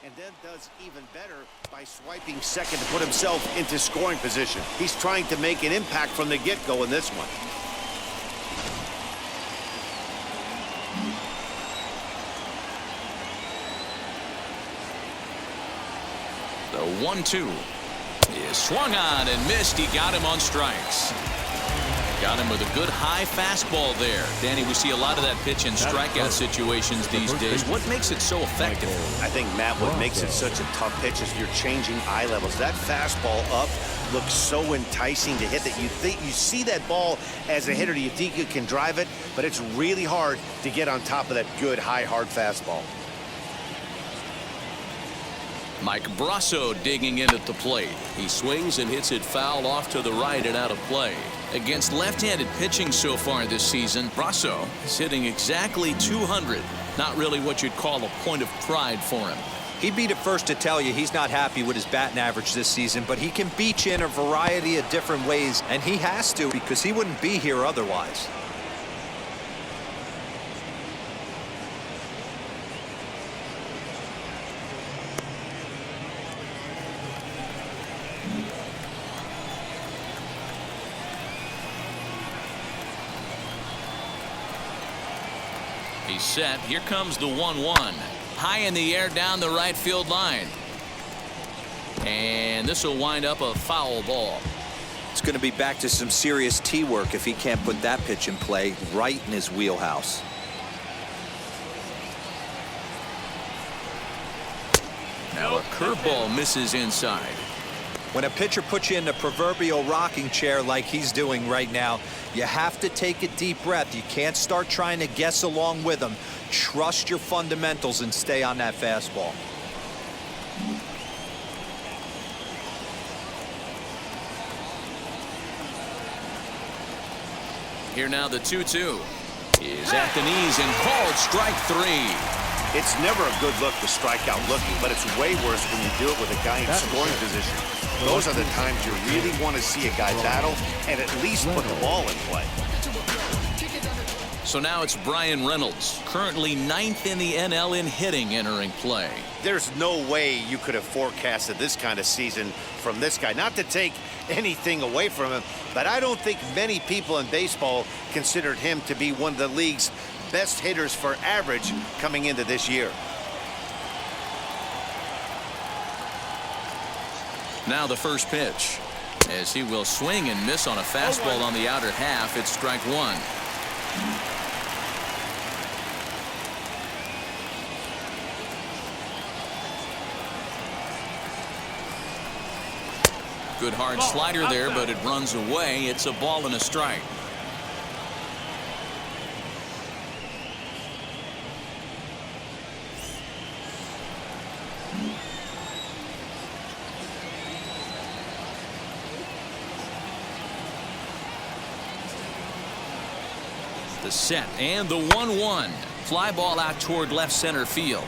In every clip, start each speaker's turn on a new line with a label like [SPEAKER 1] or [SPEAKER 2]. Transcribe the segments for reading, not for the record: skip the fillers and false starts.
[SPEAKER 1] and then does even better by swiping second to put himself into scoring position. He's trying to make an impact from the get-go in this one.
[SPEAKER 2] The 1-2 is swung on and missed. He got him on strikes. Got him with a good high fastball there. Danny, we see a lot of that pitch in strikeout situations these days. What makes it so effective?
[SPEAKER 1] I think, Matt, what makes it such a tough pitch is you're changing eye levels. That fastball up looks so enticing to hit that you see that ball as a hitter, you think you can drive it, but it's really hard to get on top of that good high hard fastball.
[SPEAKER 2] Mike Brasso digging in at the plate. He swings and hits it foul off to the right and out of play. Against left-handed pitching so far this season, Brasso is hitting exactly 200. Not really what you'd call a point of pride for him.
[SPEAKER 3] He'd be the first to tell you he's not happy with his batting average this season, but he can beat you in a variety of different ways, and he has to because he wouldn't be here otherwise.
[SPEAKER 2] He's set. Here comes the 1-1. High in the air down the right field line. And this will wind up a foul ball.
[SPEAKER 3] It's going to be back to some serious tee work if he can't put that pitch in play right in his wheelhouse.
[SPEAKER 2] Now a curveball misses inside.
[SPEAKER 3] When a pitcher puts you in the proverbial rocking chair like he's doing right now, you have to take a deep breath. You can't start trying to guess along with him. Trust your fundamentals and stay on that fastball.
[SPEAKER 2] Here now the 2-2 is at the knees and called strike 3.
[SPEAKER 1] It's never a good look to strike out looking, but it's way worse when you do it with a guy in scoring position. Those are the times you really want to see a guy battle and at least put the ball in play.
[SPEAKER 2] So now it's Brian Reynolds, currently 9th in the NL in hitting, entering play.
[SPEAKER 1] There's no way you could have forecasted this kind of season from this guy. Not to take anything away from him, but I don't think many people in baseball considered him to be one of the league's best hitters for average coming into this year.
[SPEAKER 2] Now the first pitch, as he will swing and miss on a fastball on the outer half. It's strike 1. Good hard slider there, but it runs away. It's a ball and a strike. The set and the 1-1. Fly ball out toward left center field.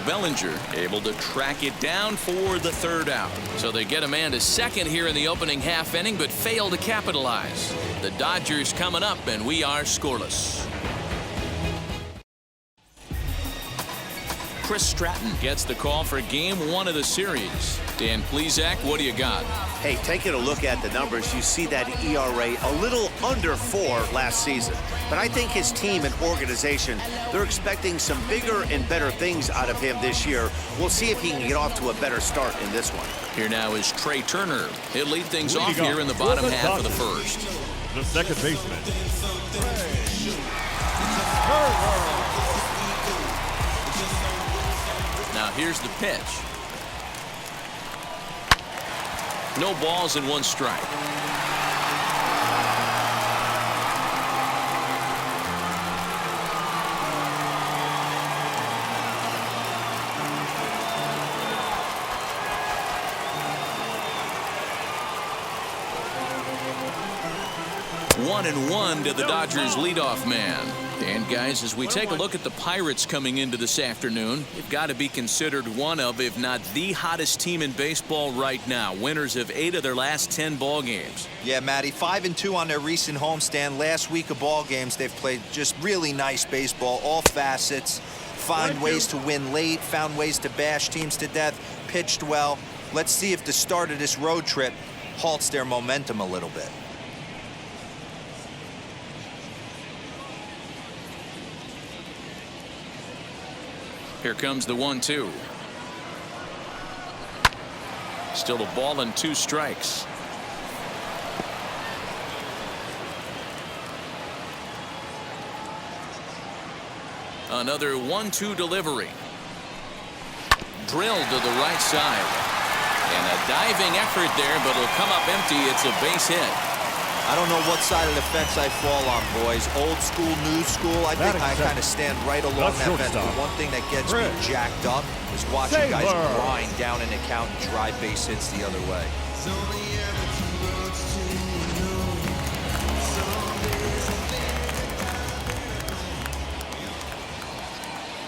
[SPEAKER 2] Bellinger able to track it down for the third out. So they get a man to second here in the opening half inning, but fail to capitalize. The Dodgers coming up, and we are scoreless. Chris Stratton gets the call for game 1 of the series. Dan Plesac, what do you got?
[SPEAKER 1] Hey, taking a look at the numbers, you see that ERA a little under 4 last season. But I think his team and organization, they're expecting some bigger and better things out of him this year. We'll see if he can get off to a better start in this one.
[SPEAKER 2] Here now is Trey Turner. He'll lead things off here in the bottom half of the first.
[SPEAKER 4] The second baseman.
[SPEAKER 2] Now here's the pitch. No balls and 1 strike. One and 1 to the Dodgers leadoff man. And guys, as we take a look at the Pirates coming into this afternoon, they've got to be considered one of, if not the hottest team in baseball right now. Winners of 8 of their last 10 ball games.
[SPEAKER 3] Yeah, Matty, 5-2 on their recent homestand. Last week of ball games, they've played just really nice baseball, all facets. find ways to win late, found ways to bash teams to death, pitched well. Let's see if the start of this road trip halts their momentum a little bit.
[SPEAKER 2] Here comes the 1-2. Still a ball and 2 strikes. Another 1-2 delivery. Drilled to the right side. And a diving effort there, but it'll come up empty. It's a base hit.
[SPEAKER 3] I don't know what side of the fence I fall on, boys. Old school, new school. I think I kind of stand right along that fence. The one thing that gets me jacked up is watching guys grind down an account and drive base hits the other way.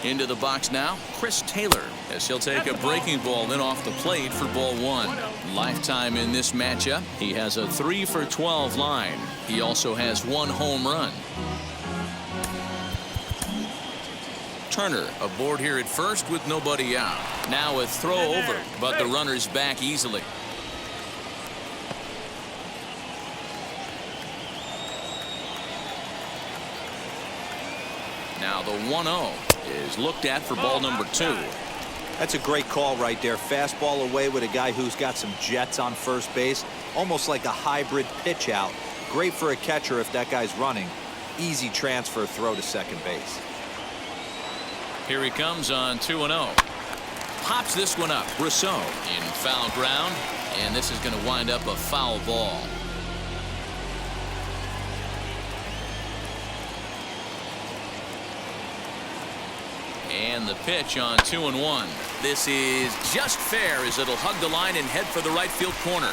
[SPEAKER 2] Into the box now, Chris Taylor, as he'll take a breaking ball in off the plate for ball 1. Lifetime in this matchup, he has a 3-for-12 line. He also has 1 home run. Turner aboard here at first with nobody out. Now a throw over, but the runner's back easily. Now the 1-0 is looked at for ball number 2.
[SPEAKER 3] That's a great call right there. Fastball away with a guy who's got some jets on first base. Almost like a hybrid pitch out. Great for a catcher if that guy's running. Easy transfer throw to second base.
[SPEAKER 2] Here he comes on 2-0. Pops this one up. Rousseau in foul ground. And this is going to wind up a foul ball. And the pitch on 2-1. This is just fair as it'll hug the line and head for the right field corner.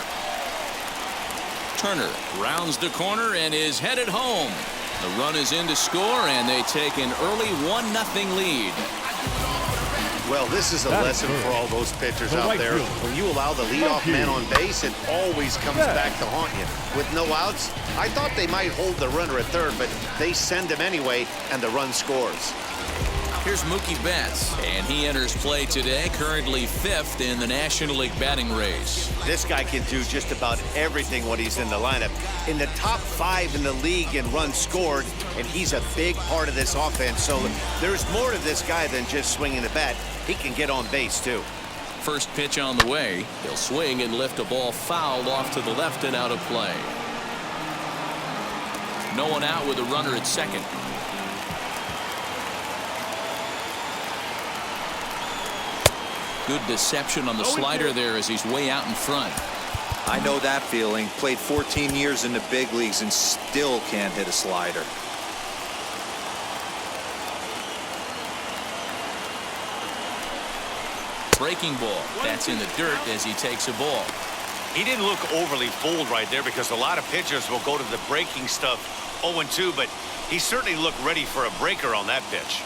[SPEAKER 2] Turner rounds the corner and is headed home. The run is in to score, and they take an early 1-0 lead.
[SPEAKER 1] Well, this is a lesson for all those pitchers out there. When you allow the leadoff man on base, it always comes back to haunt you. With no outs, I thought they might hold the runner at third, but they send him anyway, and the run scores.
[SPEAKER 2] Here's Mookie Betts, and he enters play today, currently 5th in the National League batting race.
[SPEAKER 1] This guy can do just about everything when he's in the lineup. In the top 5 in the league in runs scored, and he's a big part of this offense. So there's more to this guy than just swinging the bat. He can get on base, too.
[SPEAKER 2] First pitch on the way. He'll swing and lift a ball fouled off to the left and out of play. No one out with a runner at second. Good deception on the slider there as he's way out in front.
[SPEAKER 3] I know that feeling. Played 14 years in the big leagues and still can't hit a slider.
[SPEAKER 2] Breaking ball. That's in the dirt as he takes a ball.
[SPEAKER 4] He didn't look overly fooled right there because a lot of pitchers will go to the breaking stuff 0-2, but he certainly looked ready for a breaker on that pitch.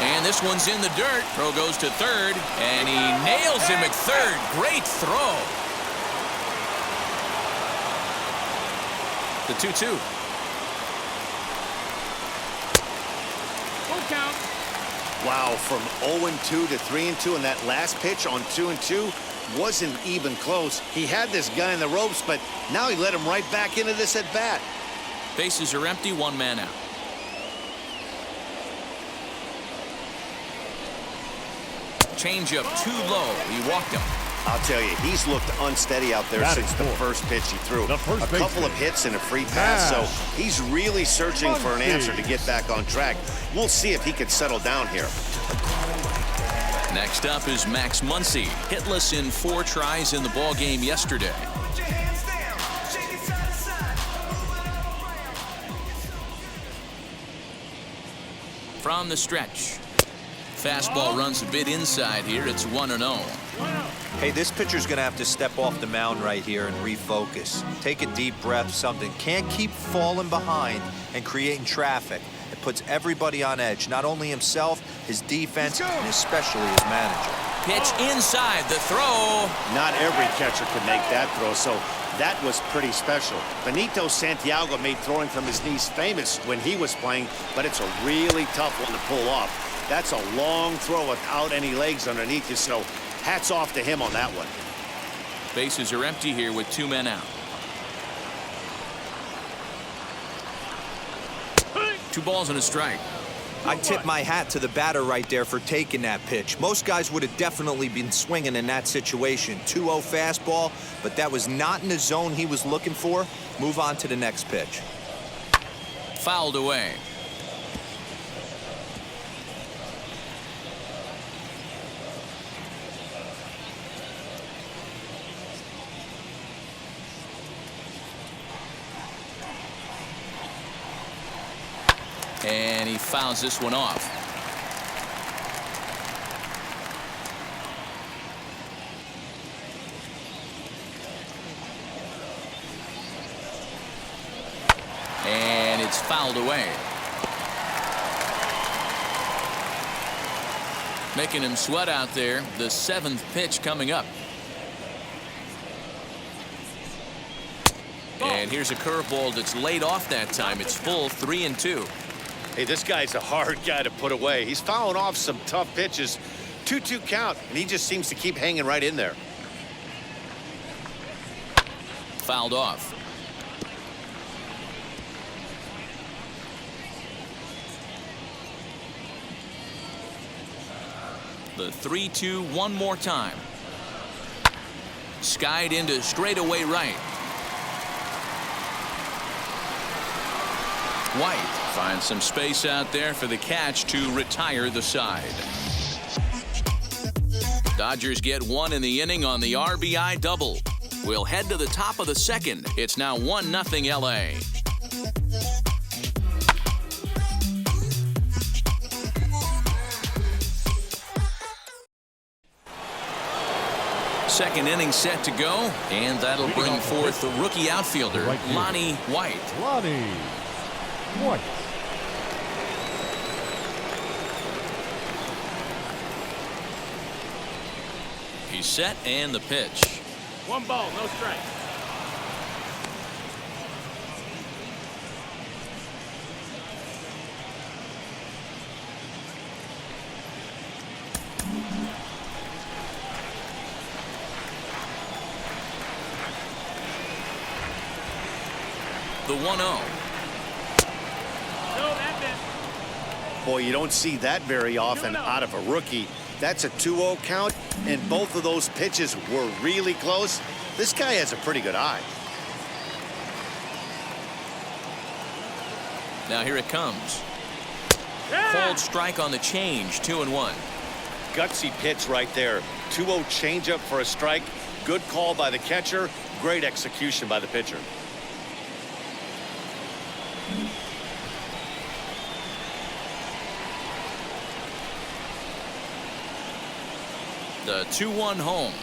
[SPEAKER 2] And this one's in the dirt. Throw goes to third, and he nails him at third. Great throw. The 2-2.
[SPEAKER 5] Full count.
[SPEAKER 1] Wow, from 0-2 to 3-2, and that last pitch on 2-2 wasn't even close. He had this guy in the ropes, but now he let him right back into this at bat.
[SPEAKER 2] Bases are empty, 1 man out. Changeup too low. He walked him.
[SPEAKER 1] I'll tell you, he's looked unsteady out there since the first pitch he threw. A couple of hits and a free pass, so he's really searching for an answer to get back on track. We'll see if he can settle down here.
[SPEAKER 2] Next up is Max Muncy, hitless in 4 tries in the ball game yesterday. From the stretch. Fastball runs a bit inside here. It's 1-0.
[SPEAKER 3] Hey, this pitcher's going to have to step off the mound right here and refocus. Take a deep breath, something. Can't keep falling behind and creating traffic. It puts everybody on edge, not only himself, his defense, and especially his manager.
[SPEAKER 2] Pitch inside, the throw.
[SPEAKER 1] Not every catcher could make that throw, so That was pretty special. Benito Santiago made throwing from his knees famous when he was playing, but it's a really tough one to pull off. That's a long throw without any legs underneath you, so hats off to him on that one.
[SPEAKER 2] Bases are empty here with 2 men out. 2 balls and a strike.
[SPEAKER 3] I tip my hat to the batter right there for taking that pitch. Most guys would have definitely been swinging in that situation. 2-0 fastball, but that was not in the zone he was looking for. Move on to the next pitch.
[SPEAKER 2] Fouled away. And he fouls this one off. And it's fouled away. Making him sweat out there. The 7th pitch coming up. And here's a curveball that's laid off that time. It's full 3-2.
[SPEAKER 1] Hey, this guy's a hard guy to put away. He's fouling off some tough pitches. 2-2 count, and he just seems to keep hanging right in there.
[SPEAKER 2] Fouled off. The 3-2 one more time. Skied into straightaway right. White finds some space out there for the catch to retire the side. Dodgers get 1 in the inning on the RBI double. We'll head to the top of the 2nd. It's now 1-0 LA. Second inning set to go, and that'll bring forth the rookie outfielder, Lonnie White.
[SPEAKER 5] Lonnie White.
[SPEAKER 2] He's set, and the pitch.
[SPEAKER 6] 1 ball, no strike.
[SPEAKER 2] The 1-0.
[SPEAKER 1] Boy, you don't see that very often out of a rookie. That's a 2-0 count, and both of those pitches were really close. This guy has a pretty good eye.
[SPEAKER 2] Now here it comes. Called strike on the change, 2-1.
[SPEAKER 1] Gutsy pitch right there. 2-0 changeup for a strike. Good call by the catcher. Great execution by the pitcher.
[SPEAKER 2] The 2-1 home.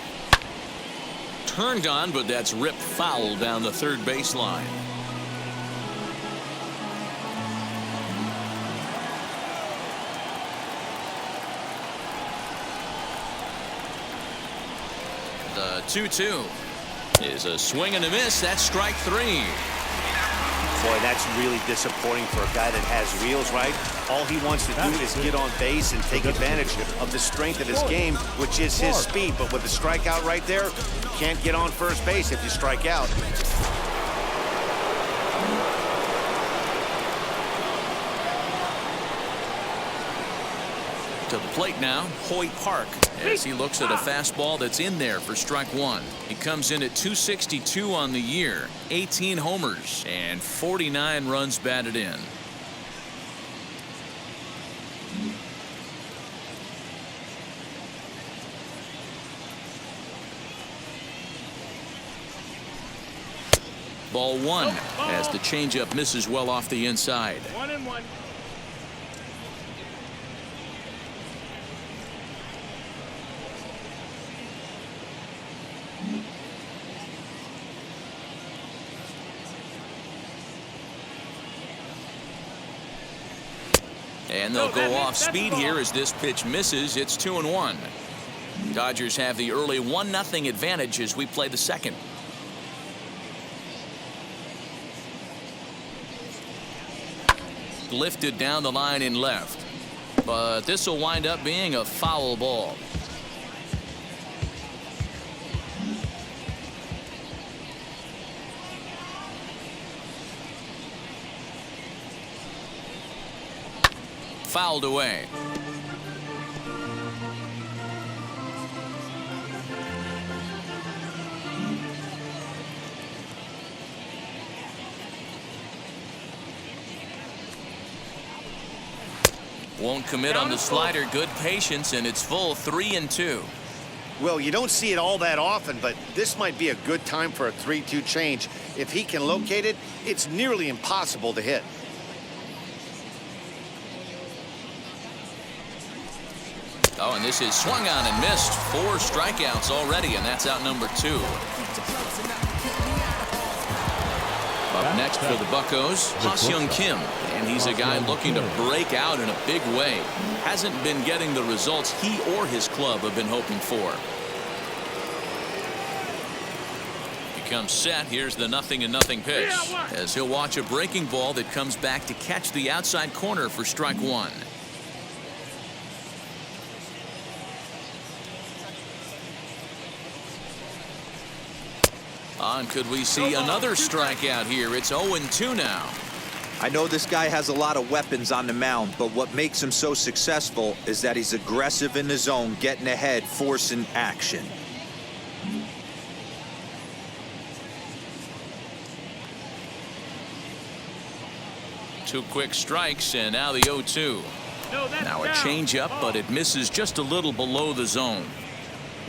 [SPEAKER 2] Turned on, but that's ripped foul down the third baseline. The 2-2 is a swing and a miss. That's strike 3.
[SPEAKER 1] Boy, that's really disappointing for a guy that has wheels, right? All he wants to do is get on base and take advantage of the strength of his game, which is his speed. But with the strikeout right there, you can't get on first base if you strike out.
[SPEAKER 2] To the plate now, Hoyt Park, as he looks at a fastball that's in there for strike 1. He comes in at .262 on the year, 18 homers, and 49 runs batted in. Ball 1 as the changeup misses well off the inside.
[SPEAKER 6] 1-1.
[SPEAKER 2] And they'll go off speed here as this pitch misses. It's 2-1. Dodgers have the early 1-0 advantage as we play the 2nd. Lifted down the line in left. But this will wind up being a foul ball. Fouled away. Won't commit on the slider. Good patience, and it's full 3-2.
[SPEAKER 1] Well, you don't see it all that often, but this might be a good time for a 3-2 change. If he can locate it, it's nearly impossible to hit.
[SPEAKER 2] Oh, and this is swung on and missed. 4 strikeouts already, and that's out number 2. Up next for the Buccos, Ha-Seong Kim, and he's a guy looking to break out in a big way. Hasn't been getting the results he or his club have been hoping for. He comes set. Here's the 0-0 pitch, as he'll watch a breaking ball that comes back to catch the outside corner for strike 1. On, could we see another strikeout here? It's 0-2 now.
[SPEAKER 3] I know this guy has a lot of weapons on the mound, but what makes him so successful is that he's aggressive in the zone, getting ahead, forcing action.
[SPEAKER 2] Two quick strikes, and now the 0-2. Now a changeup, but it misses just a little below the zone.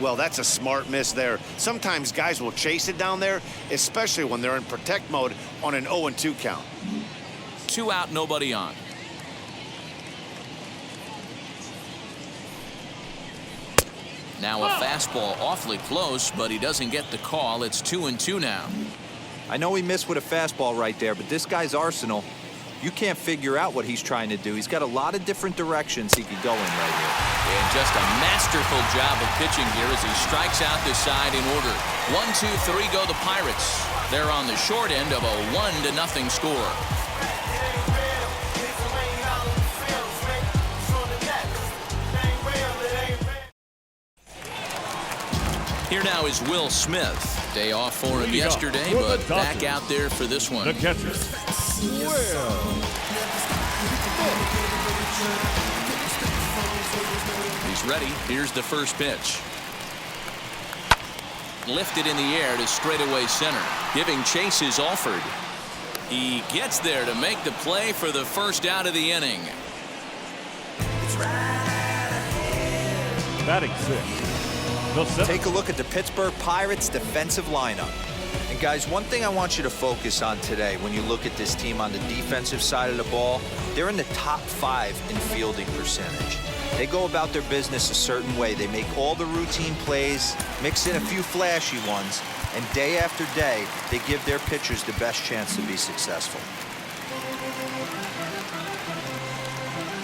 [SPEAKER 1] Well, that's a smart miss there. Sometimes guys will chase it down there, especially when they're in protect mode on an 0-2 count.
[SPEAKER 2] 2 out, nobody on. Now a fastball awfully close, but he doesn't get the call. It's 2-2 now.
[SPEAKER 3] I know he missed with a fastball right there, but this guy's arsenal, you can't figure out what he's trying to do. He's got a lot of different directions he could go in right here.
[SPEAKER 2] And just a masterful job of pitching here as he strikes out this side in order. 1, 2, 3 go the Pirates. They're on the short end of a 1-0 score. Here now is Will Smith. Day off for him yesterday, but back out there for this one.
[SPEAKER 5] The catcher,
[SPEAKER 2] He's ready. Here's the first pitch. Lifted in the air to straightaway center. Giving chase is Alford. He gets there to make the play for the first out of the inning.
[SPEAKER 5] batting 6.
[SPEAKER 3] Take a look at the Pittsburgh Pirates defensive lineup. And guys, one thing I want you to focus on today when you look at this team on the defensive side of the ball, they're in the top 5 in fielding percentage. They go about their business a certain way. They make all the routine plays, mix in a few flashy ones, and day after day, they give their pitchers the best chance to be successful.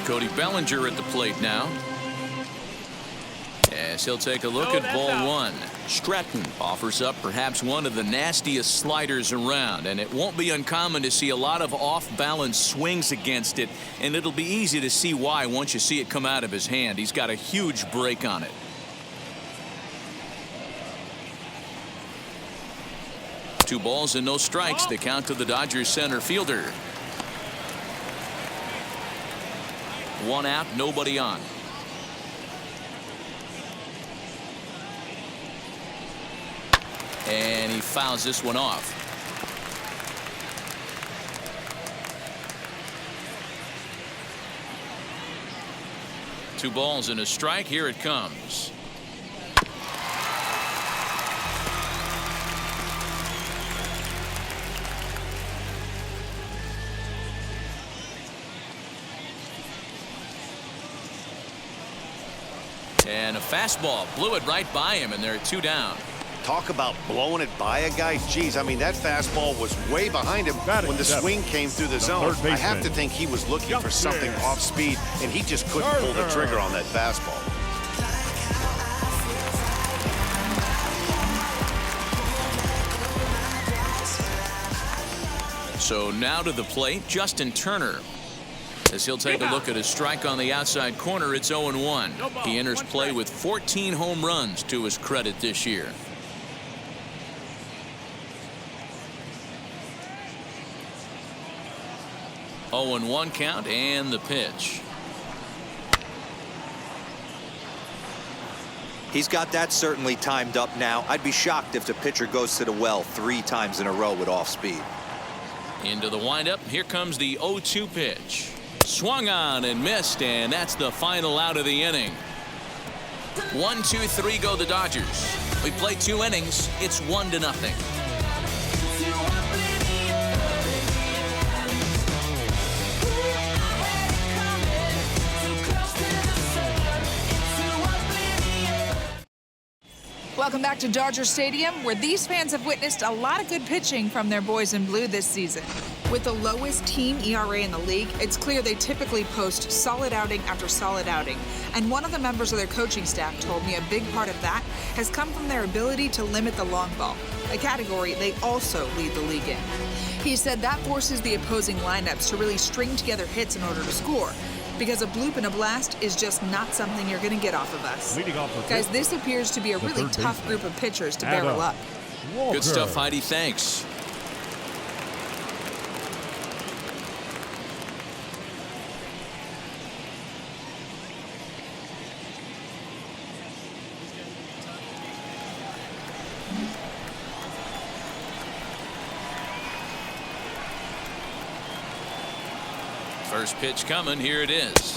[SPEAKER 2] Cody Bellinger at the plate now. As he'll take a look at ball 1. Stratton offers up perhaps one of the nastiest sliders around, and it won't be uncommon to see a lot of off-balance swings against it, and it'll be easy to see why once you see it come out of his hand. He's got a huge break on it. Two balls and no strikes. The count to the Dodgers center fielder. One out, nobody on. And he fouls this one off. Two balls and a strike. Here it comes. And a fastball blew it right by him, and they're 2 down.
[SPEAKER 1] Talk about blowing it by a guy. Geez, I mean, that fastball was way behind him when the swing came through the zone. I have to think he was looking for something off speed, and he just couldn't pull the trigger on that fastball.
[SPEAKER 2] So now to the plate, Justin Turner. As he'll take a look at his strike on the outside corner, it's 0-1. He enters play with 14 home runs to his credit this year. Oh, 0-1 count and the pitch.
[SPEAKER 3] He's got that certainly timed up now. I'd be shocked if the pitcher goes to the well 3 times in a row with off speed.
[SPEAKER 2] Into the windup. Here comes the 0-2 pitch. Swung on and missed, and that's the final out of the inning. 1, 2, 3 go the Dodgers. We play 2 innings. It's 1-0.
[SPEAKER 7] Welcome back to Dodger Stadium, where these fans have witnessed a lot of good pitching from their boys in blue this season. With the lowest team ERA in the league, it's clear they typically post solid outing after solid outing. And one of the members of their coaching staff told me a big part of that has come from their ability to limit the long ball, a category they also lead the league in. He said that forces the opposing lineups to really string together hits in order to score, because a bloop and a blast is just not something you're going to get off of us. Guys, this appears to be a really tough group of pitchers to barrel up.
[SPEAKER 2] Good stuff, Heidi. Thanks. First pitch coming. Here it is.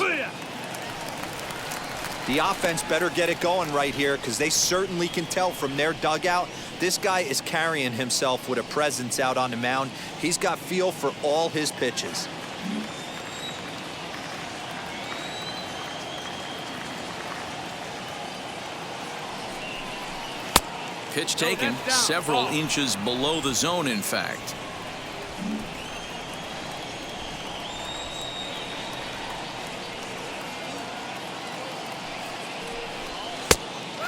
[SPEAKER 3] The offense better get it going right here, because they certainly can tell from their dugout this guy is carrying himself with a presence out on the mound. He's got feel for all his pitches.
[SPEAKER 2] Pitch taken several inches below the zone, in fact.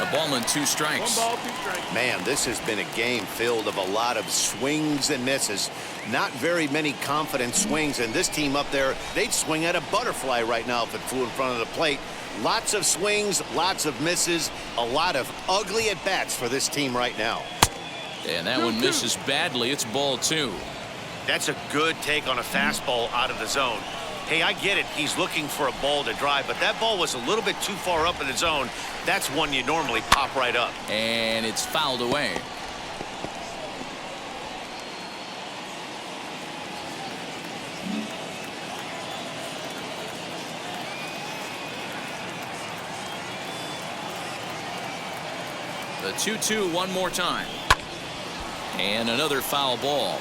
[SPEAKER 2] A ball and 2 strikes.
[SPEAKER 6] 1 ball, 2 strikes.
[SPEAKER 1] Man, this has been a game filled of a lot of swings and misses. Not very many confident swings, and this team up there, they'd swing at a butterfly right now if it flew in front of the plate. Lots of swings, lots of misses, a lot of ugly at-bats for this team right now.
[SPEAKER 2] And that one misses badly. It's ball 2.
[SPEAKER 4] That's a good take on a fastball out of the zone. Hey, I get it. He's looking for a ball to drive, but that ball was a little bit too far up in the zone. That's one you normally pop right up.
[SPEAKER 2] And it's fouled away. The 2-2 one more time. And another foul ball.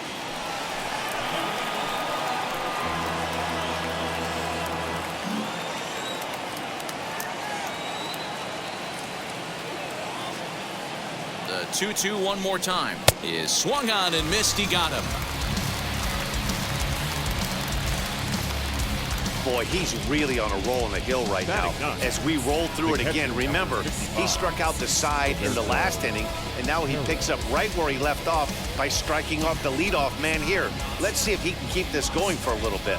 [SPEAKER 2] The 2-2 one more time is swung on and missed. He got him.
[SPEAKER 1] Boy, he's really on a roll on the hill right now. As we roll through it again, remember, he struck out the side in the last inning, and now he picks up right where he left off by striking off the leadoff man here. Let's see if he can keep this going for a little bit.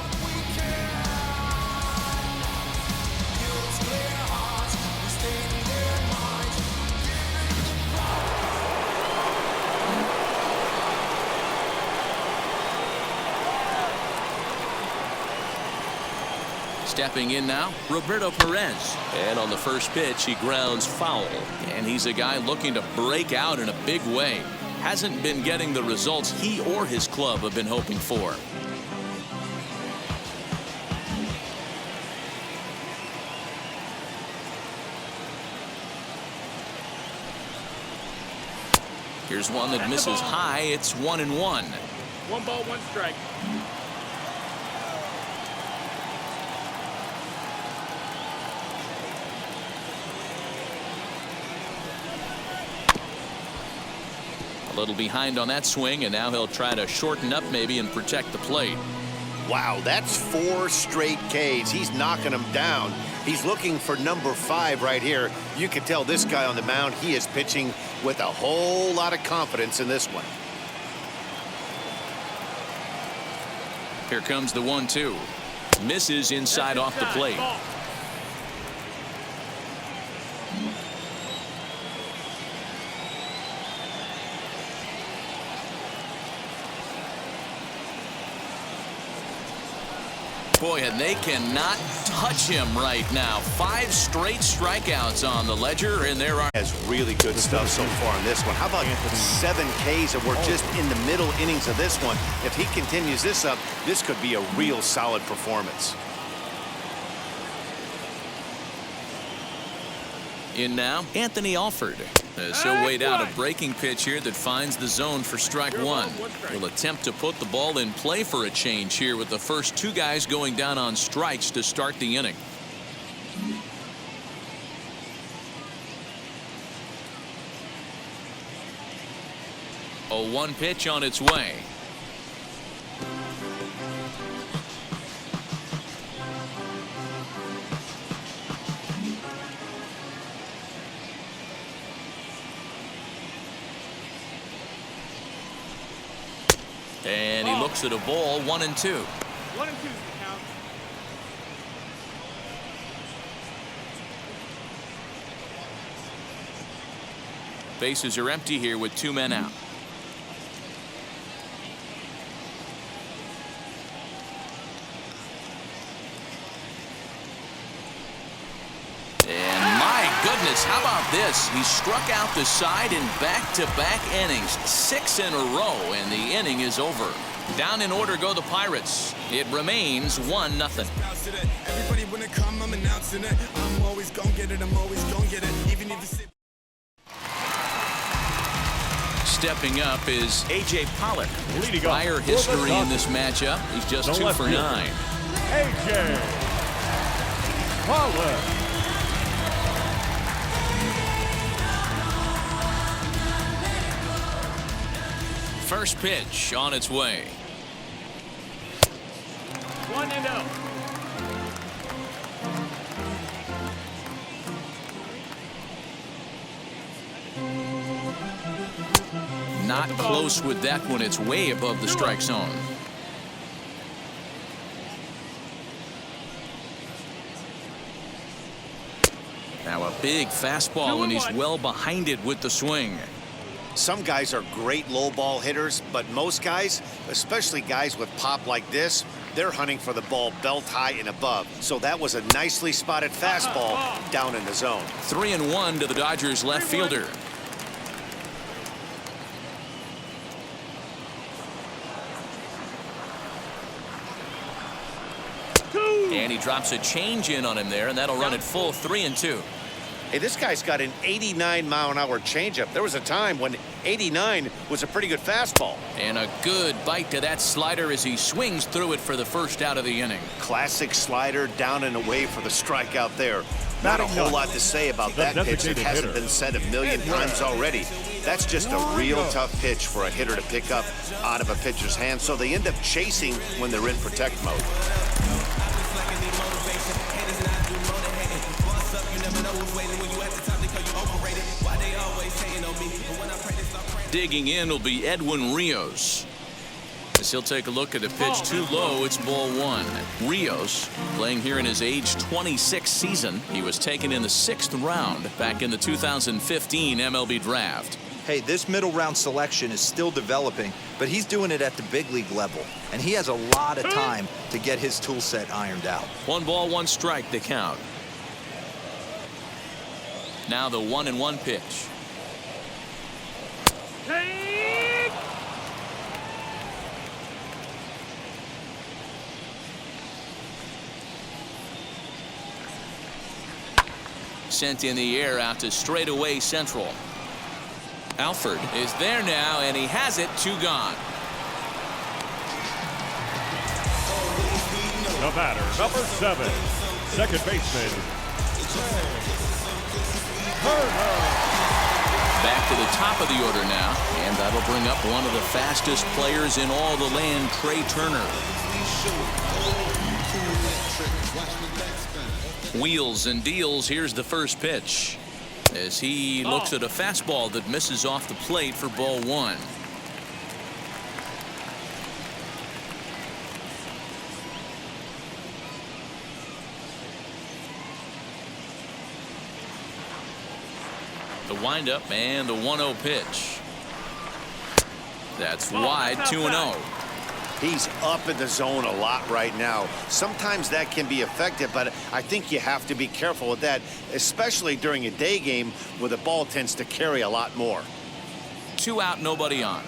[SPEAKER 2] Stepping in now, Roberto Perez. And on the first pitch, he grounds foul. And he's a guy looking to break out in a big way. Hasn't been getting the results he or his club have been hoping for. Here's one that misses high. It's 1-1.
[SPEAKER 6] 1 ball, 1 strike.
[SPEAKER 2] A little behind on that swing, and now he'll try to shorten up maybe and protect the plate.
[SPEAKER 1] Wow, that's 4 straight Ks. He's knocking them down. He's looking for number 5 right here. You can tell this guy on the mound, he is pitching with a whole lot of confidence in this one.
[SPEAKER 2] Here comes the 1-2. Misses inside off the plate. Boy, and they cannot touch him right now. 5 straight strikeouts on the ledger, and there are
[SPEAKER 1] Has really good stuff so far in this one. How about 7 Ks, and we're just in the middle innings of this one. If he continues this up, this could be a real solid performance.
[SPEAKER 2] in now, Anthony Alford. As he'll wait out a breaking pitch here that finds the zone for strike one. He'll attempt to put the ball in play for a change here with the first 2 guys going down on strikes to start the inning. A 1 pitch on its way. And he looks at a ball, 1-2.
[SPEAKER 6] 1 and 2 is the count.
[SPEAKER 2] Bases are empty here with 2 men out. And my goodness, how about this? He struck out the side in back-to-back innings, 6 in a row, and the inning is over. Down in order go the Pirates. It remains 1-0.
[SPEAKER 8] Everybody when it come, I'm announcing it. I'm always gonna get it. I'm always gonna get it. Even if it's
[SPEAKER 2] Stepping up is A.J. Pollock.
[SPEAKER 5] Leading off
[SPEAKER 2] Prior
[SPEAKER 5] for the
[SPEAKER 2] history in this
[SPEAKER 5] Dodgers.
[SPEAKER 2] matchup. He's just
[SPEAKER 5] The
[SPEAKER 2] 2
[SPEAKER 5] left
[SPEAKER 2] for
[SPEAKER 5] fielder,
[SPEAKER 2] 9.
[SPEAKER 5] A.J. Pollock.
[SPEAKER 2] First pitch on its way.
[SPEAKER 6] 1-0.
[SPEAKER 2] Not close with that one. It's way above the strike zone. Now a big fastball, and he's well behind it with the swing.
[SPEAKER 1] Some guys are great low ball hitters, but most guys, especially guys with pop like this, they're hunting for the ball belt high and above. So that was a nicely spotted fastball down in the zone.
[SPEAKER 2] 3-1 to the Dodgers left fielder. And he drops a change in on him there, and that'll run it full 3-2.
[SPEAKER 1] Hey, this guy's got an 89-mile-an-hour changeup. There was a time when 89 was a pretty good fastball.
[SPEAKER 2] And a good bite to that slider as he swings through it for the first out of the inning.
[SPEAKER 1] Classic slider down and away for the strikeout there. Not a whole lot to say about that pitch that hasn't been said a million times already. That's just a real tough pitch for a hitter to pick up out of a pitcher's hand, so they end up chasing when they're in protect mode.
[SPEAKER 2] Digging in will be Edwin Rios. As he'll take a look at the pitch too low, it's ball 1. Rios playing here in his age 26 season. He was taken in the 6th round back in the 2015 MLB draft.
[SPEAKER 3] Hey, this middle round selection is still developing, but he's doing it at the big league level, and he has a lot of time to get his tool set ironed out.
[SPEAKER 2] 1 ball, 1 strike, the count. Now the 1-1 pitch.
[SPEAKER 6] Take.
[SPEAKER 2] Sent in the air out to straightaway central. Alford is there now, and he has it. 2 gone.
[SPEAKER 5] The batter, number 7, second baseman, Turner.
[SPEAKER 2] Back to the top of the order now, and that'll bring up one of the fastest players in all the land, Trey Turner. Wheels and deals. Here's the first pitch as he looks at a fastball that misses off the plate for ball 1. The windup and the 1-0 pitch. That's wide, 2-0.
[SPEAKER 1] He's up in the zone a lot right now. Sometimes that can be effective, but I think you have to be careful with that, especially during a day game where the ball tends to carry a lot more.
[SPEAKER 2] 2 out, nobody on.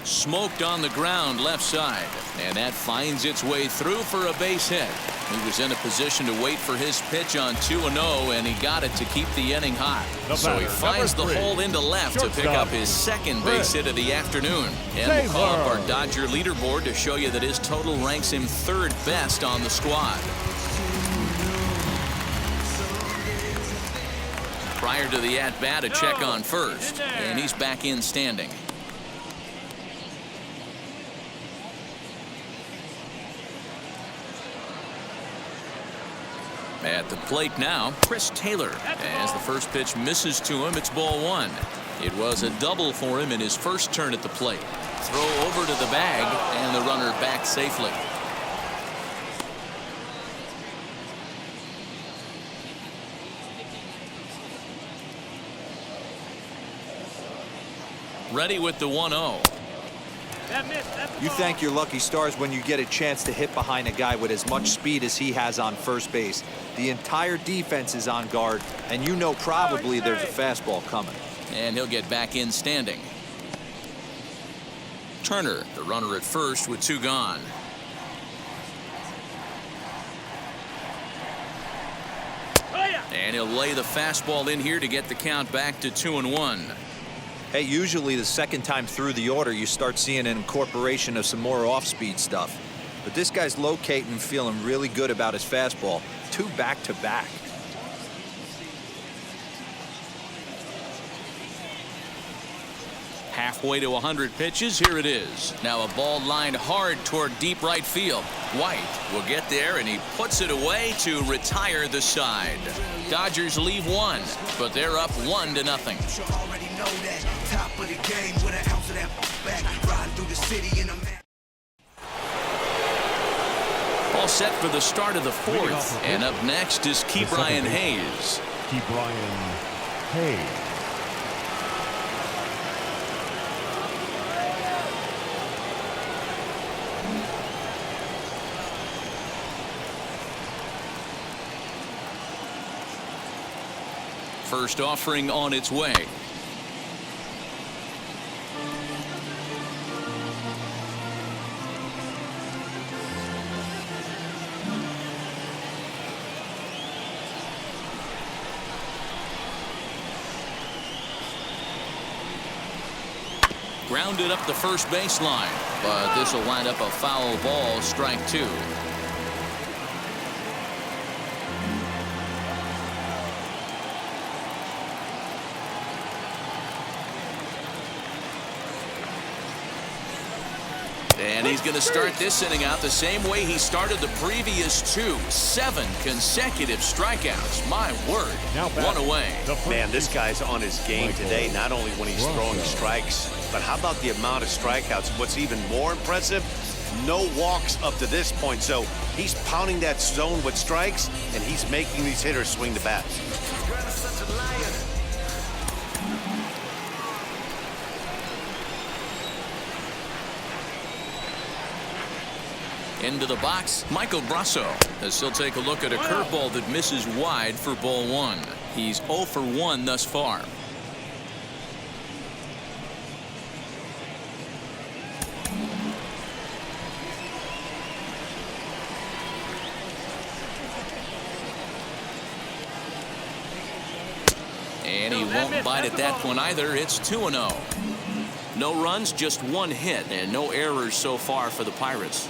[SPEAKER 2] Smoked on the ground left side, and that finds its way through for a base hit. He was in a position to wait for his pitch on 2-0, and he got it to keep the inning hot. So he finds the hole into left to pick up his second base hit of the afternoon. And we'll call up our Dodger leaderboard to show you that his total ranks him 3rd best on the squad. Prior to the at-bat, a check on first, and he's back in standing. At the plate now, Chris Taylor. As the first pitch misses to him, it's ball 1. It was a double for him in his first turn at the plate. Throw over to the bag, and the runner back safely. Ready with the 1-0.
[SPEAKER 3] You thank your lucky stars when you get a chance to hit behind a guy with as much speed as he has on first base. The entire defense is on guard, and you know probably there's a fastball coming.
[SPEAKER 2] And he'll get back in standing. Turner, the runner at first with 2 gone. And he'll lay the fastball in here to get the count back to 2-1.
[SPEAKER 3] Hey, usually the second time through the order, you start seeing an incorporation of some more off-speed stuff. But this guy's locating and feeling really good about his fastball. 2 back-to-back.
[SPEAKER 2] Halfway to 100 pitches. Here it is. Now a ball lined hard toward deep right field. White will get there, and he puts it away to retire the side. Dodgers leave 1, but they're up 1-0. All set for the start of the 4th, and up next is Ke'Bryan Hayes.
[SPEAKER 5] Ke'Bryan Hayes.
[SPEAKER 2] First offering on its way. Grounded up the first baseline, but this will wind up a foul ball, strike 2. And he's going to start this inning out the same way he started the previous 2. 7 consecutive strikeouts. My word.
[SPEAKER 5] Now
[SPEAKER 2] 1 away.
[SPEAKER 1] Man, this guy's on his game today, not only when he's throwing strikes, but how about the amount of strikeouts? What's even more impressive, no walks up to this point. So he's pounding that zone with strikes, and he's making these hitters swing the bat.
[SPEAKER 2] Into the box, Michael Brasso, as he'll take a look at a curveball that misses wide for ball 1. He's 0 for 1 thus far. And he won't bite at that one either. It's 2-0. No runs, just 1 hit, and no errors so far for the Pirates.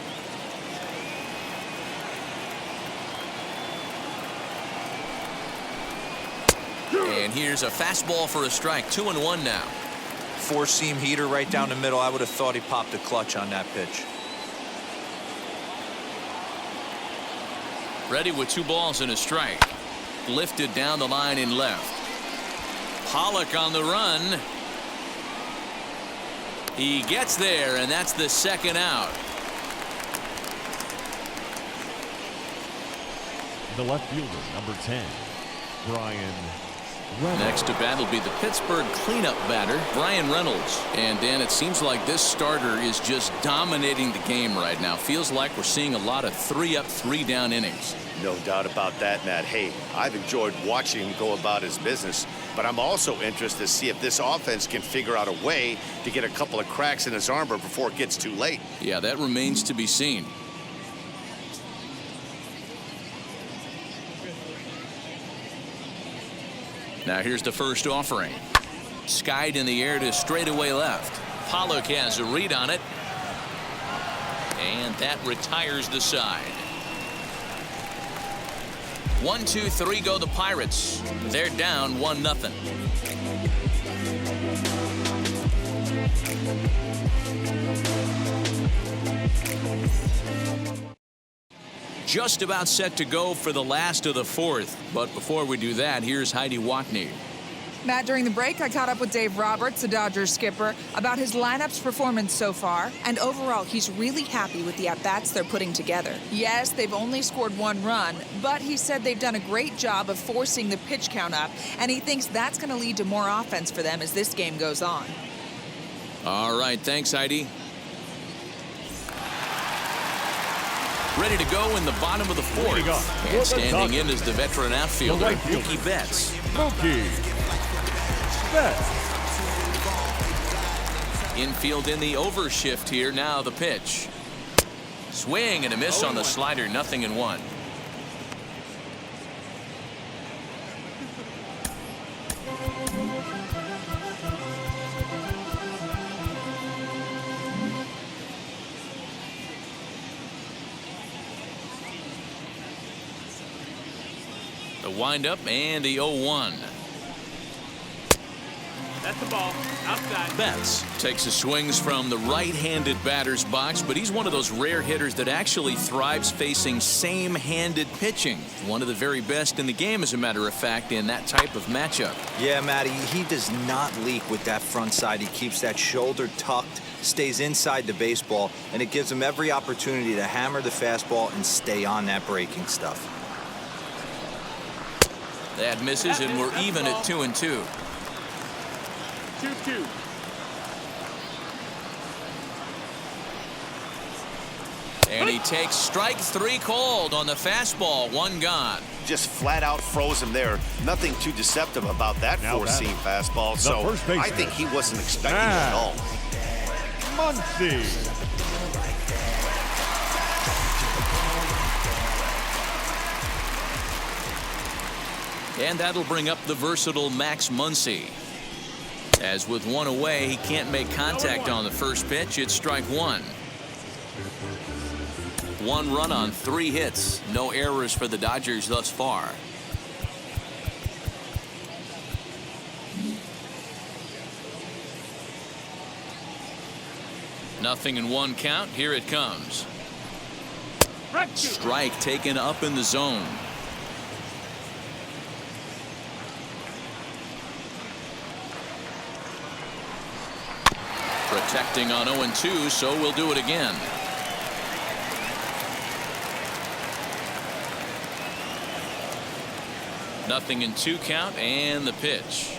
[SPEAKER 2] And here's a fastball for a strike. 2-1 now.
[SPEAKER 3] 4-seam heater right down the middle. I would have thought he popped a clutch on that pitch.
[SPEAKER 2] Ready with 2 balls and a strike. Lifted down the line in left. Pollock on the run. He gets there, and that's the 2nd out.
[SPEAKER 5] the left fielder, number 10, Brian Reynolds.
[SPEAKER 2] Next to bat will be the Pittsburgh cleanup batter, Brian Reynolds. And Dan, it seems like this starter is just dominating the game right now. Feels like we're seeing a lot of 3-up, 3-down innings.
[SPEAKER 1] No doubt about that, Matt. Hey, I've enjoyed watching him go about his business, but I'm also interested to see if this offense can figure out a way to get a couple of cracks in his armor before it gets too late.
[SPEAKER 2] Yeah, that remains to be seen. Now here's the first offering. Skied in the air to straightaway left. Pollock has a read on it. And that retires the side. 1, 2, 3 go the Pirates. They're down 1-0. Just about set to go for the last of the fourth. But before we do that, here's Heidi Watney.
[SPEAKER 7] Matt, during the break, I caught up with Dave Roberts, the Dodgers skipper, about his lineup's performance so far, and overall, he's really happy with the at-bats they're putting together. Yes, they've only scored 1 run, but he said they've done a great job of forcing the pitch count up, and he thinks that's going to lead to more offense for them as this game goes on.
[SPEAKER 2] All right, thanks, Heidi. Ready to go in the bottom of the fourth. And standing in is the veteran outfielder, Mookie Betts.
[SPEAKER 5] Mookie Betts.
[SPEAKER 2] Infield in the overshift here. Now the pitch. Swing and a miss on the slider. 0-1. The windup and the 0-1.
[SPEAKER 6] That's the ball. Outside.
[SPEAKER 2] Betts takes his swings from the right-handed batter's box, but he's one of those rare hitters that actually thrives facing same-handed pitching. One of the very best in the game, as a matter of fact, in that type of matchup.
[SPEAKER 3] Yeah, Matty, he does not leak with that front side. He keeps that shoulder tucked, stays inside the baseball, and it gives him every opportunity to hammer the fastball and stay on that breaking stuff.
[SPEAKER 2] That misses, and we're even at 2-2.
[SPEAKER 6] 2-2.
[SPEAKER 2] And he takes strike 3 called on the fastball. 1 gone.
[SPEAKER 1] Just flat out froze him there. Nothing too deceptive about that four-seam fastball. So I think he wasn't expecting it at all.
[SPEAKER 5] Muncy.
[SPEAKER 2] And that'll bring up the versatile Max Muncy. As with 1 away, he can't make contact on the first pitch. It's strike 1. 1 run on 3 hits. No errors for the Dodgers thus far. Nothing in 1 count. Here it comes. Strike taken up in the zone. Protecting on 0-2, so we'll do it again. Nothing in 2 count, and the pitch.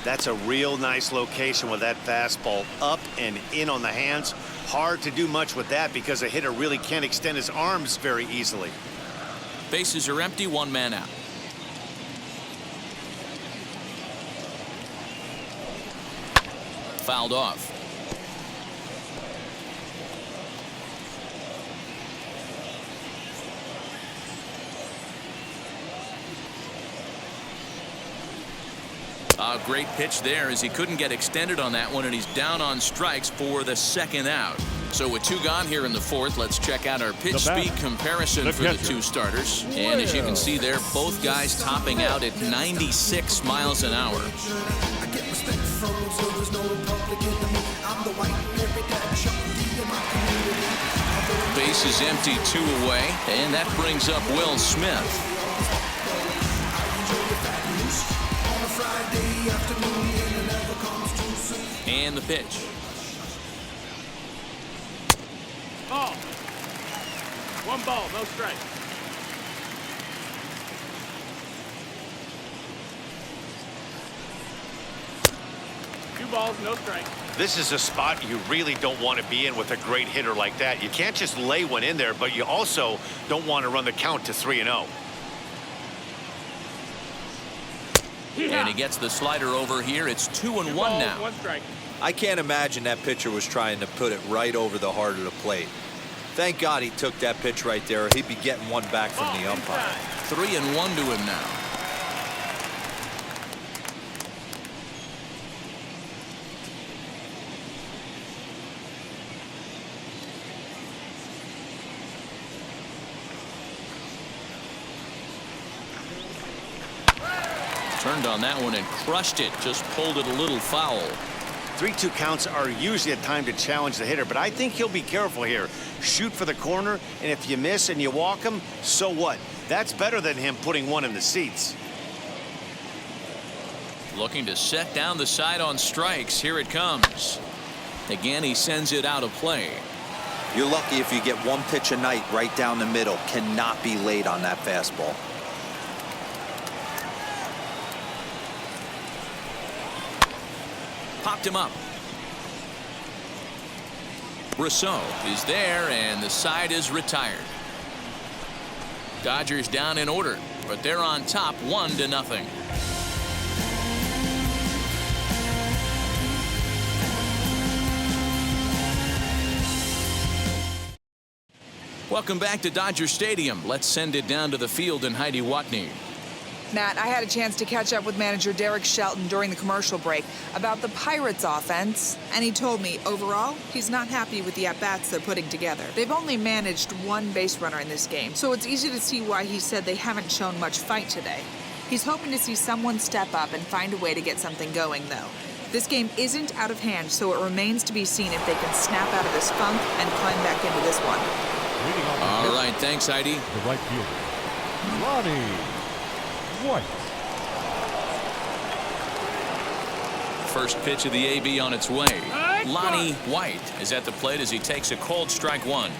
[SPEAKER 1] That's a real nice location with that fastball up and in on the hands. Hard to do much with that because a hitter really can't extend his arms very easily.
[SPEAKER 2] Bases are empty, 1 man out. Fouled off. A great pitch there as he couldn't get extended on that one, and he's down on strikes for the 2nd out. So with 2 gone here in the 4th, let's check out our pitch speed comparison for the 2 starters. And as you can see there, both guys topping out at 96 miles an hour. base is empty, 2 away, and that brings up Will Smith. And the pitch.
[SPEAKER 6] Ball. 1 ball, no strike. Two balls, no strike.
[SPEAKER 4] This is a spot you really don't want to be in with a great hitter like that. You can't just lay one in there, but you also don't want to run the count to 3-0.
[SPEAKER 2] And he gets the slider over here. It's 2-1 now.
[SPEAKER 6] 1 strike.
[SPEAKER 3] I can't imagine that pitcher was trying to put it right over the heart of the plate. Thank God he took that pitch right there, or he'd be getting one back from the umpire.
[SPEAKER 2] 3-1 to him now. Turned on that one and crushed it. Just pulled it a little foul.
[SPEAKER 1] 3-2 counts are usually a time to challenge the hitter, but I think he'll be careful here. Shoot for the corner, and if you miss and you walk him, so what? That's better than him putting one in the seats.
[SPEAKER 2] Looking to set down the side on strikes. Here it comes. Again, he sends it out of play.
[SPEAKER 3] You're lucky if you get one pitch a night right down the middle. Cannot be late on that fastball.
[SPEAKER 2] Popped him up. Brosseau is there, and the side is retired. Dodgers down in order, but they're on top 1-0. Welcome back to Dodger Stadium. Let's send it down to the field and Heidi Watney.
[SPEAKER 7] Matt, I had a chance to catch up with manager Derek Shelton during the commercial break about the Pirates offense, and he told me overall he's not happy with the at-bats they're putting together. They've only managed 1 base runner in this game, so it's easy to see why he said they haven't shown much fight today. He's hoping to see someone step up and find a way to get something going, though. This game isn't out of hand, so it remains to be seen if they can snap out of this funk and climb back into this one.
[SPEAKER 2] All right, thanks, Heidi.
[SPEAKER 5] The right fielder, Lonnie White.
[SPEAKER 2] First pitch of the AB on its way. Lonnie White is at the plate as he takes a cold strike 1.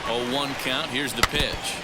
[SPEAKER 2] Oh, 1 count. Here's the pitch.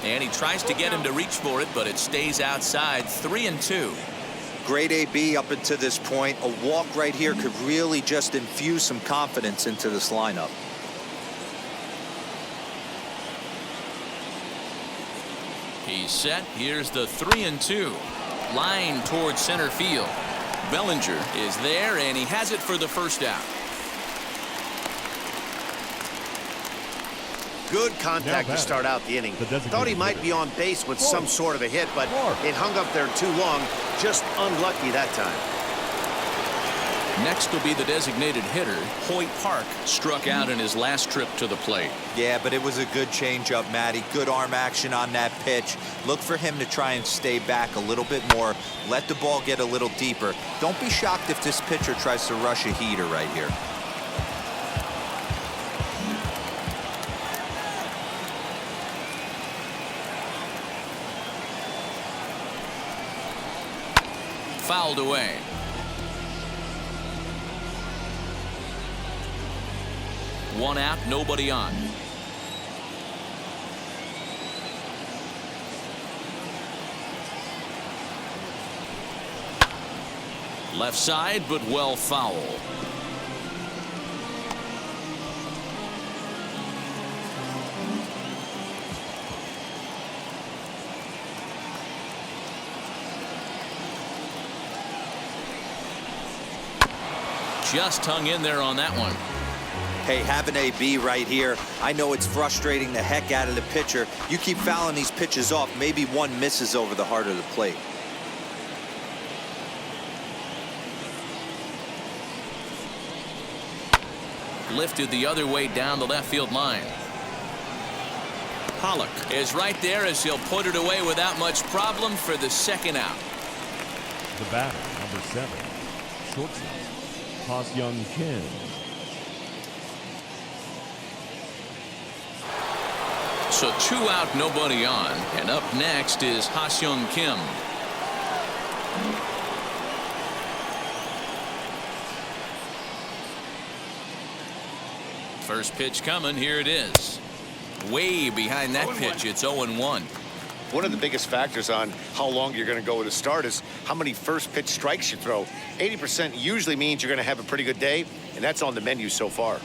[SPEAKER 2] And he tries to get him to reach for it, but it stays outside. 3-2.
[SPEAKER 3] Great AB up until this point. A walk right here could really just infuse some confidence into this lineup.
[SPEAKER 2] He's set. Here's the 3-2. Line towards center field. Bellinger is there, and he has it for the first out.
[SPEAKER 1] Good contact to start out the inning. Thought he might be on base with some sort of a hit, but it hung up there too long. Just unlucky that time.
[SPEAKER 2] Next will be the designated hitter. Hoyt Park struck out in his last trip to the plate.
[SPEAKER 3] Yeah, but it was a good changeup, Matty. Good arm action on that pitch. Look for him to try and stay back a little bit more. Let the ball get a little deeper. Don't be shocked if this pitcher tries to rush a heater right here.
[SPEAKER 2] Fouled away. 1 out, nobody on. Left side, but well foul. Just hung in there on that one.
[SPEAKER 3] Hey, have an AB right here. I know it's frustrating the heck out of the pitcher. You keep fouling these pitches off, maybe one misses over the heart of the plate.
[SPEAKER 2] Lifted the other way down the left field line. Pollock is right there as he'll put it away without much problem for the 2nd out.
[SPEAKER 5] The batter, number 7, shortstop, Ha-Seong Kim.
[SPEAKER 2] So 2 out, nobody on. And up next is Ha-Seong Kim. First pitch coming. Here it is. Way behind that pitch. It's 0-1.
[SPEAKER 4] One of the biggest factors on how long you're going to go with a start is how many first pitch strikes you throw. 80% usually means you're going to have a pretty good day, and that's on the menu so far.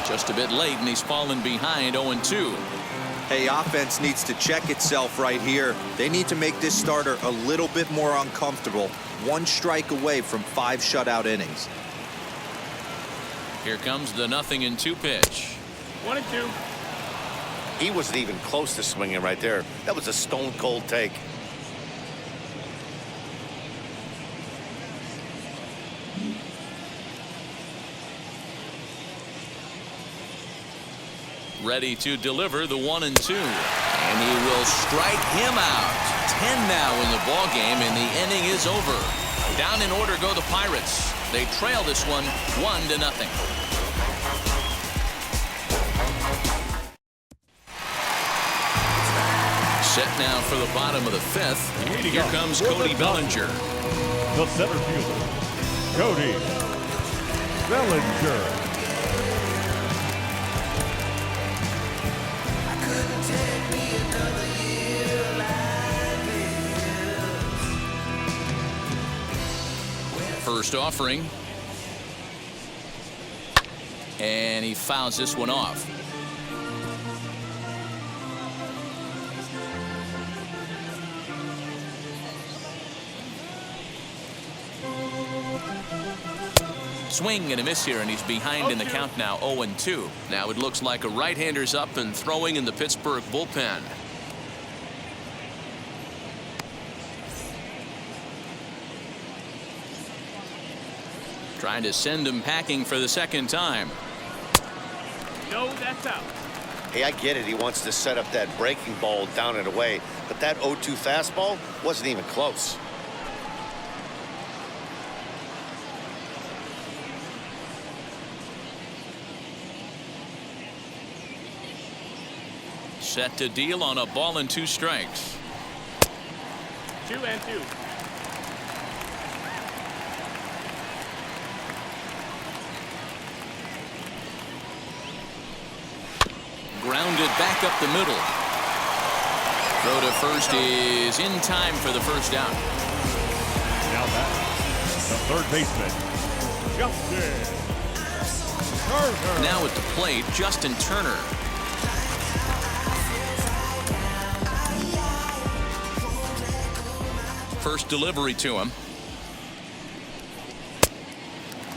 [SPEAKER 2] Just a bit late, and he's fallen behind 0-2.
[SPEAKER 3] Hey, offense needs to check itself right here. They need to make this starter a little bit more uncomfortable. 1 strike away from 5 shutout innings.
[SPEAKER 2] Here comes the 0-2 pitch.
[SPEAKER 6] 1-2.
[SPEAKER 4] He wasn't even close to swinging right there. That was a stone-cold take.
[SPEAKER 2] Ready to deliver the 1-2. And he will strike him out. 10 now in the ball game, and the inning is over. Down in order go the Pirates. They trail this one 1-0. Set now for the bottom of the 5th. Here comes Cody Bellinger.
[SPEAKER 5] The center fielder, Cody Bellinger.
[SPEAKER 2] First offering. And he fouls this one off. Swing and a miss here, and he's behind in the count now, 0-2. Now it looks like a right-hander's up and throwing in the Pittsburgh bullpen. Trying to send him packing for the 2nd time.
[SPEAKER 6] No, that's out.
[SPEAKER 4] Hey, I get it. He wants to set up that breaking ball down and away, but that 0-2 fastball wasn't even close.
[SPEAKER 2] Set to deal on a ball and 2 strikes.
[SPEAKER 6] 2-2.
[SPEAKER 2] Grounded back up the middle. Throw to first is in time for the 1st out.
[SPEAKER 5] Now back, the third baseman, Justin Turner.
[SPEAKER 2] Now at the plate, Justin Turner. First delivery to him.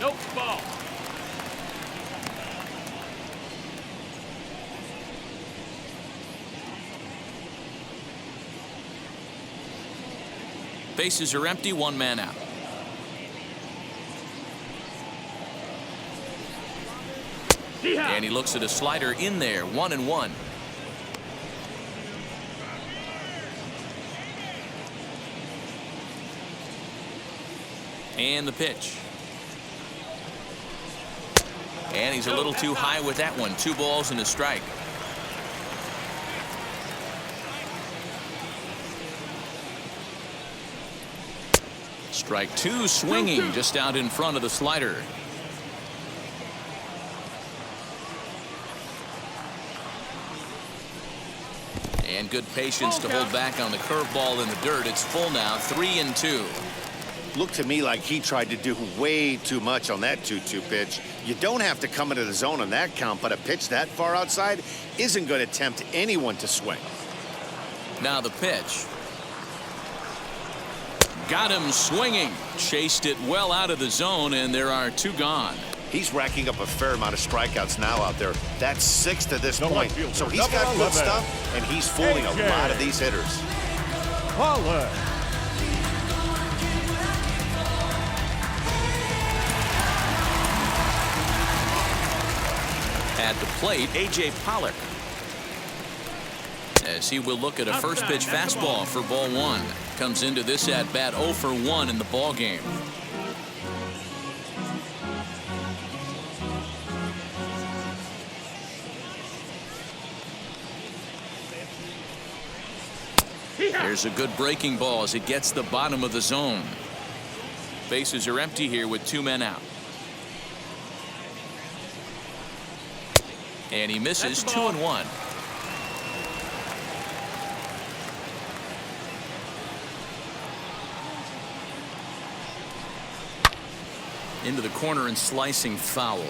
[SPEAKER 6] Nope, ball.
[SPEAKER 2] Bases are empty, 1 man out. And he looks at a slider in there, 1-1. And the pitch. And he's a little too high with that one. 2 balls and a strike. Strike 2, swinging just out in front of the slider. And good patience to hold back on the curveball in the dirt. It's full now, 3-2.
[SPEAKER 1] Looked to me like he tried to do way too much on that 2-2 pitch. You don't have to come into the zone on that count, but a pitch that far outside isn't going to tempt anyone to swing.
[SPEAKER 2] Now the pitch. Got him swinging. Chased it well out of the zone, and there are 2 gone.
[SPEAKER 1] He's racking up a fair amount of strikeouts now out there. That's 6 to this
[SPEAKER 5] No
[SPEAKER 1] point.
[SPEAKER 5] left fielder,
[SPEAKER 1] So he's got
[SPEAKER 5] number
[SPEAKER 1] good
[SPEAKER 5] 11.
[SPEAKER 1] stuff, and he's fooling a
[SPEAKER 5] AJ.
[SPEAKER 1] lot of these hitters.
[SPEAKER 5] Pollard.
[SPEAKER 2] At the plate, A.J. Pollock. As he will look at a first pitch fastball for ball 1. Comes into this at bat 0 for 1 in the ball game. Here's a good breaking ball as it gets the bottom of the zone. Bases are empty here with 2 men out. And he misses 2-1. Into the corner and slicing foul.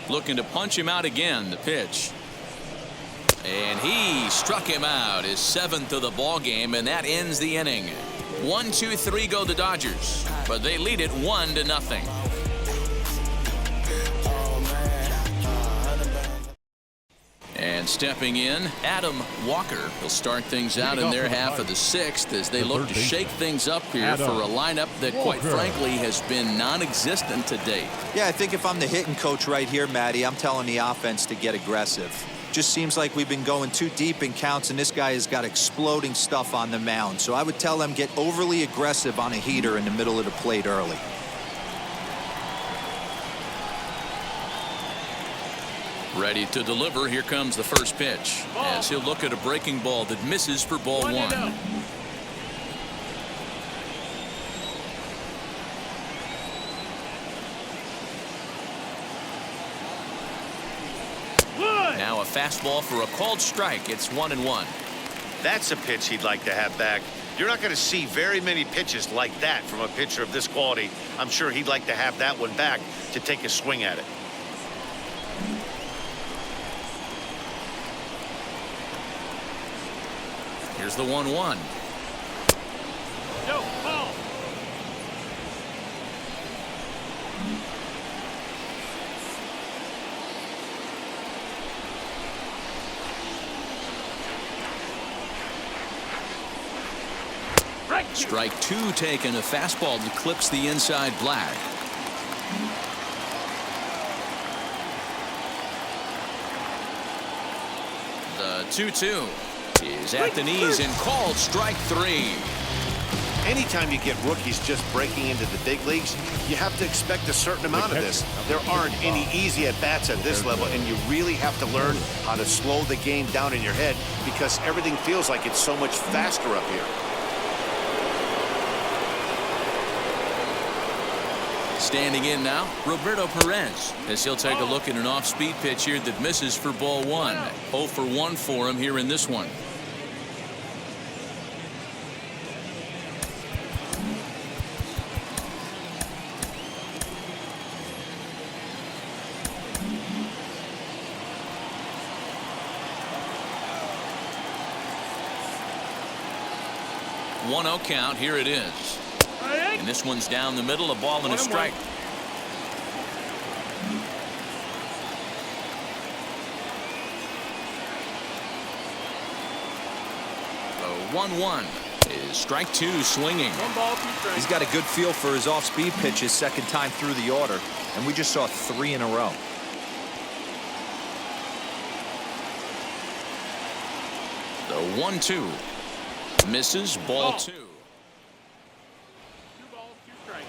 [SPEAKER 2] Looking to punch him out again. The pitch. And he struck him out, his 7th of the ball game, and that ends the inning. 1-2-3 go the Dodgers, but they lead it 1-0. And stepping in, Adam Walker will start things out in their half of the 6th as they look to shake things up here for a lineup that, quite frankly, has been non-existent to date.
[SPEAKER 3] Yeah, I think if I'm the hitting coach right here, Matty, I'm telling the offense to get aggressive. Just seems like we've been going too deep in counts, and this guy has got exploding stuff on the mound. So I would tell them get overly aggressive on a heater in the middle of the plate early.
[SPEAKER 2] Ready to deliver. Here comes the first pitch as he'll look at a breaking ball that misses for ball 1. Now a fastball for a called strike. It's 1-1.
[SPEAKER 4] That's a pitch he'd like to have back. You're not going to see very many pitches like that from a pitcher of this quality. I'm sure he'd like to have that one back to take a swing at it.
[SPEAKER 2] Here's the 1-1.
[SPEAKER 6] No, ball.
[SPEAKER 2] Strike 2 taken. A fastball that clips the inside black. The 2-2 is at the knees and called strike 3.
[SPEAKER 1] Anytime you get rookies just breaking into the big leagues, you have to expect a certain amount of this. There aren't any easy at-bats at this level, and you really have to learn how to slow the game down in your head because everything feels like it's so much faster up here.
[SPEAKER 2] Standing in now, Roberto Perez, as he'll take a look at an off-speed pitch here that misses for ball 1. 0 for 1 for him here in this one. One-0 count. Here it is. And this one's down the middle, a ball and a strike. The 1-1 is strike 2 swinging.
[SPEAKER 6] 1 ball, 2 strikes.
[SPEAKER 3] He's got a good feel for his off-speed pitches second time through the order, and we just saw 3 in a row.
[SPEAKER 2] The 1-2 misses, ball 2.
[SPEAKER 6] 2 balls, 2 strikes.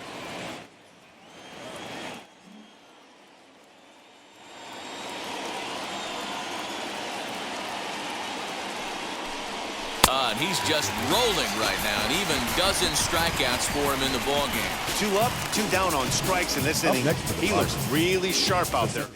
[SPEAKER 2] and he's just rolling right now, and even dozen strikeouts for him in the ballgame.
[SPEAKER 1] 2 up, 2 down on strikes in this inning.
[SPEAKER 5] next for the
[SPEAKER 1] He looks really sharp out there.